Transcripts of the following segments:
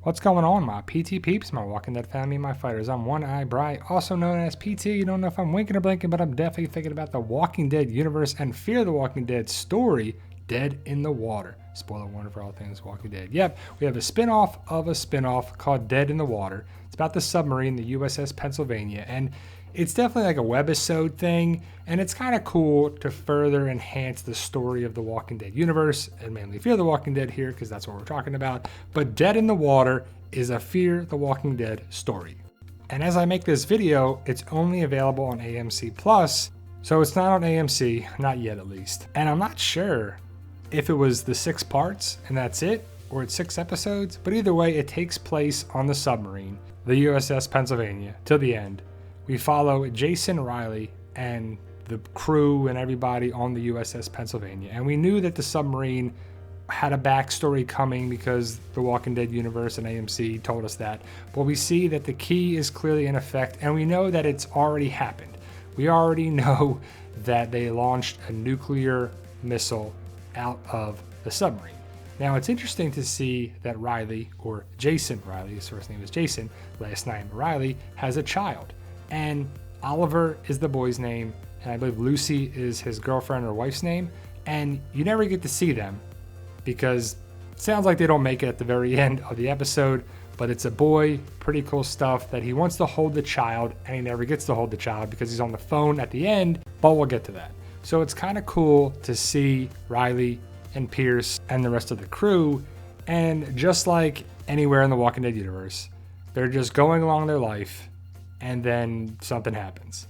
What's going on, my PT peeps, my Walking Dead family, my fighters? I'm One Eye Bry, also known as PT. You don't know if I'm winking or blinking, but I'm definitely thinking about the Walking Dead universe and Fear the Walking Dead story, Dead in the Water. Spoiler warning for all things Walking Dead. Yep, we have a spin-off of a spin-off called Dead in the Water. It's about the submarine, the USS Pennsylvania, and it's definitely like a webisode thing, and it's kind of cool to further enhance the story of the Walking Dead universe, and mainly Fear the Walking Dead here, because that's what we're talking about. But Dead in the Water is a Fear the Walking Dead story. And as I make this video, it's only available on AMC Plus, so it's not on AMC, not yet at least. And I'm not sure if it was the 6 parts and that's it, or it's 6 episodes, but either way, it takes place on the submarine, the USS Pennsylvania, till the end. We follow Jason, Riley, and the crew and everybody on the USS Pennsylvania. And we knew that the submarine had a backstory coming because the Walking Dead universe and AMC told us that. But we see that the key is clearly in effect, and we know that it's already happened. We already know that they launched a nuclear missile out of the submarine. Now, it's interesting to see that Riley, or Jason Riley, his first name is Jason, last name Riley, has a child. And Oliver is the boy's name, and I believe Lucy is his girlfriend or wife's name, and you never get to see them because it sounds like they don't make it at the very end of the episode, but it's a boy, pretty cool stuff, that he wants to hold the child, and he never gets to hold the child because he's on the phone at the end, but we'll get to that. So it's kind of cool to see Riley and Pierce and the rest of the crew, and just like anywhere in the Walking Dead universe, they're just going along their life, and then something happens.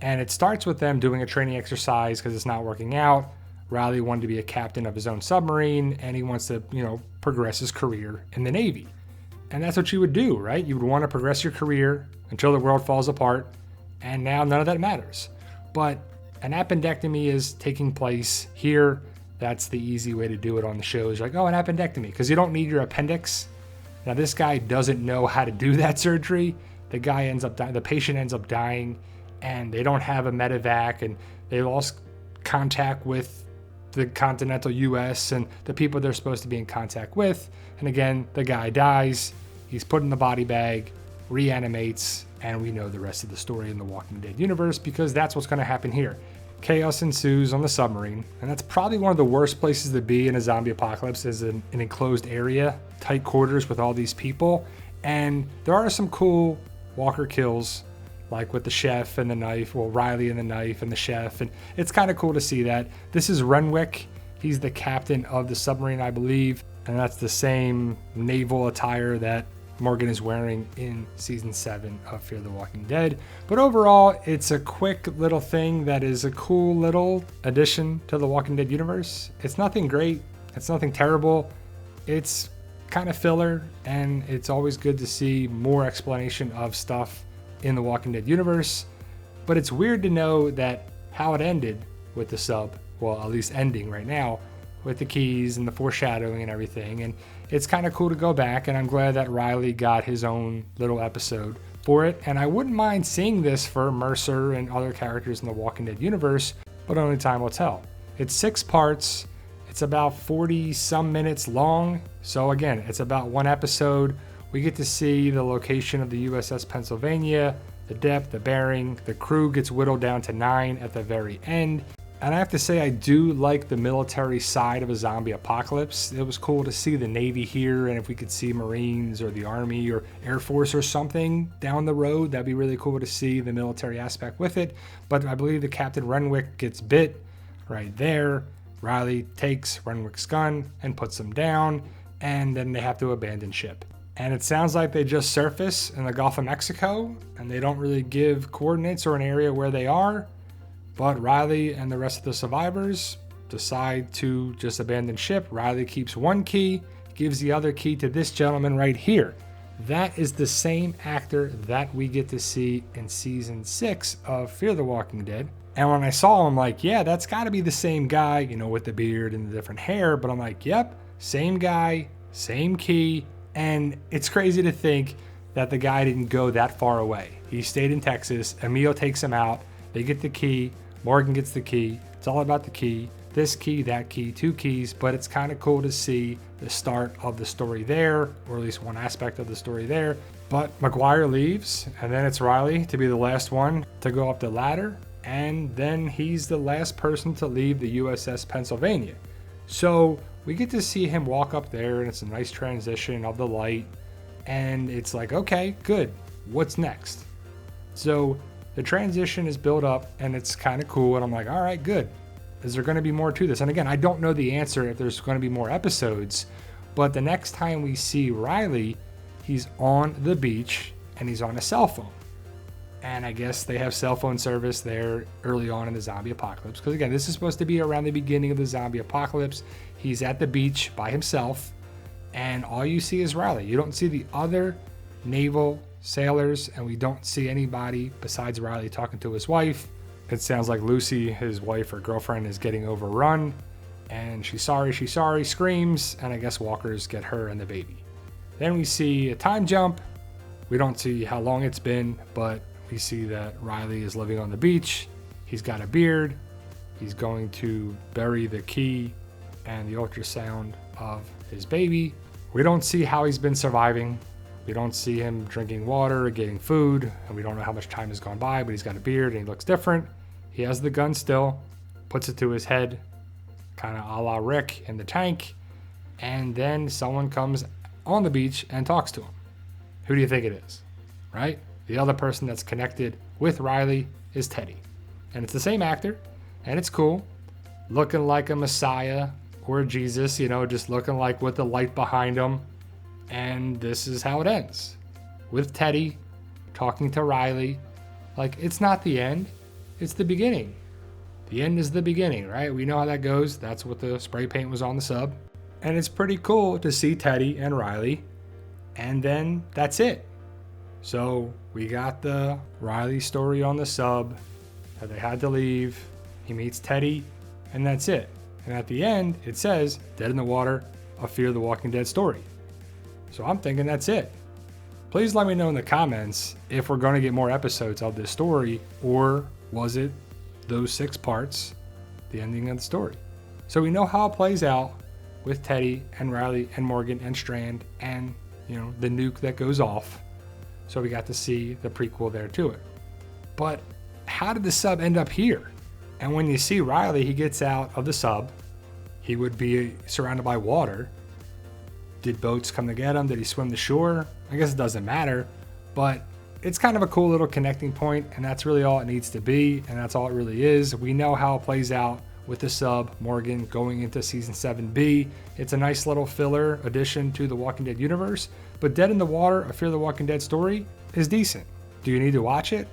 And it starts with them doing a training exercise because it's not working out. Riley wanted to be a captain of his own submarine, and he wants to, progress his career in the Navy. And that's what you would do, right? You would want to progress your career until the world falls apart, and now none of that matters. But an appendectomy is taking place here. That's the easy way to do it on the shows. You're like, oh, an appendectomy, because you don't need your appendix. Now, this guy doesn't know how to do that surgery. The patient ends up dying, and they don't have a medevac, and they lost contact with the continental US and the people they're supposed to be in contact with. And again, the guy dies, he's put in the body bag, reanimates, and we know the rest of the story in the Walking Dead universe because that's what's going to happen here. Chaos ensues on the submarine, and that's probably one of the worst places to be in a zombie apocalypse, is an enclosed area, tight quarters with all these people. And there are some cool walker kills, like with the chef and the knife, Riley and the knife and the chef, and it's kind of cool to see that. This is Renwick. He's the captain of the submarine, I believe, and that's the same naval attire that Morgan is wearing in season 7 of Fear the Walking Dead. But overall, it's a quick little thing that is a cool little addition to the Walking Dead universe. It's nothing great, it's nothing terrible, it's kind of filler, and it's always good to see more explanation of stuff in the Walking Dead universe. But it's weird to know that how it ended with the sub, well, at least ending right now, with the keys and the foreshadowing and everything. And it's kind of cool to go back, and I'm glad that Riley got his own little episode for it. And I wouldn't mind seeing this for Mercer and other characters in the Walking Dead universe, but only time will tell. It's 6 parts. It's about 40 some minutes long. So again, it's about 1 episode. We get to see the location of the USS Pennsylvania, the depth, the bearing. The crew gets whittled down to 9 at the very end. And I have to say, I do like the military side of a zombie apocalypse. It was cool to see the Navy here, and if we could see Marines or the Army or Air Force or something down the road, that'd be really cool to see the military aspect with it. But I believe the Captain Renwick gets bit right there. Riley takes Renwick's gun and puts him down, and then they have to abandon ship. And it sounds like they just surface in the Gulf of Mexico, and they don't really give coordinates or an area where they are. But Riley and the rest of the survivors decide to just abandon ship. Riley keeps 1 key, gives the other key to this gentleman right here. That is the same actor that we get to see in season 6 of Fear the Walking Dead. And when I saw him, I'm like, yeah, that's got to be the same guy, with the beard and the different hair. But I'm like, yep, same guy, same key. And it's crazy to think that the guy didn't go that far away. He stayed in Texas. Emil takes him out. They get the key. Morgan gets the key. It's all about the key. this key, that key, 2 keys, but it's kind of cool to see the start of the story there, or at least one aspect of the story there. But McGuire leaves, and then it's Riley to be the last one to go up the ladder, and then he's the last person to leave the USS Pennsylvania. So we get to see him walk up there, and it's a nice transition of the light, and it's like, okay, good, what's next? So the transition is built up, and it's kind of cool, and I'm like, all right, good. Is there going to be more to this? And again, I don't know the answer if there's going to be more episodes, but the next time we see Riley, he's on the beach and he's on a cell phone. And I guess they have cell phone service there early on in the zombie apocalypse. Because again, this is supposed to be around the beginning of the zombie apocalypse. He's at the beach by himself, and all you see is Riley. You don't see the other naval sailors, and we don't see anybody besides Riley talking to his wife. It sounds like Lucy, his wife or girlfriend, is getting overrun, and she's sorry, screams, and I guess walkers get her and the baby. Then we see a time jump. We don't see how long it's been, but we see that Riley is living on the beach. He's got a beard. He's going to bury the key and the ultrasound of his baby. We don't see how he's been surviving. We don't see him drinking water or getting food, and we don't know how much time has gone by, but he's got a beard and he looks different. He has the gun still, puts it to his head, kind of a la Rick in the tank, and then someone comes on the beach and talks to him. Who do you think it is, right? The other person that's connected with Riley is Teddy. And it's the same actor, and it's cool, looking like a Messiah or Jesus, just looking like with the light behind him. And this is how it ends, with Teddy talking to Riley. Like, it's not the end, it's the beginning. The end is the beginning, right? We know how that goes. That's what the spray paint was on the sub. And it's pretty cool to see Teddy and Riley. And then that's it. So we got the Riley story on the sub, that they had to leave. He meets Teddy, and that's it. And at the end, it says, Dead in the Water, a Fear the Walking Dead story. So I'm thinking that's it. Please let me know in the comments if we're going to get more episodes of this story, or was it those 6 parts, the ending of the story. So we know how it plays out with Teddy and Riley and Morgan and Strand and, the nuke that goes off. So we got to see the prequel there to it. But how did the sub end up here? And when you see Riley, he gets out of the sub. He would be surrounded by water. Did boats come to get him? Did he swim to shore? I guess it doesn't matter, but it's kind of a cool little connecting point, and that's really all it needs to be, and that's all it really is. We know how it plays out with the sub, Morgan, going into Season 7B. It's a nice little filler addition to the Walking Dead universe, but Dead in the Water, a Fear the Walking Dead story is decent. Do you need to watch it?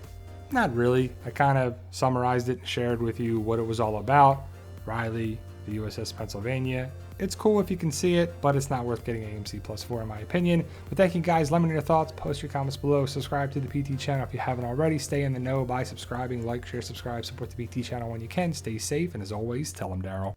Not really. I kind of summarized it and shared with you what it was all about. Riley, the USS Pennsylvania. It's cool if you can see it, but it's not worth getting AMC Plus for in my opinion. But thank you guys. Let me know your thoughts. Post your comments below. Subscribe to the PT channel if you haven't already. Stay in the know by subscribing. Like, share, subscribe. Support the PT channel when you can. Stay safe. And as always, tell them Daryl.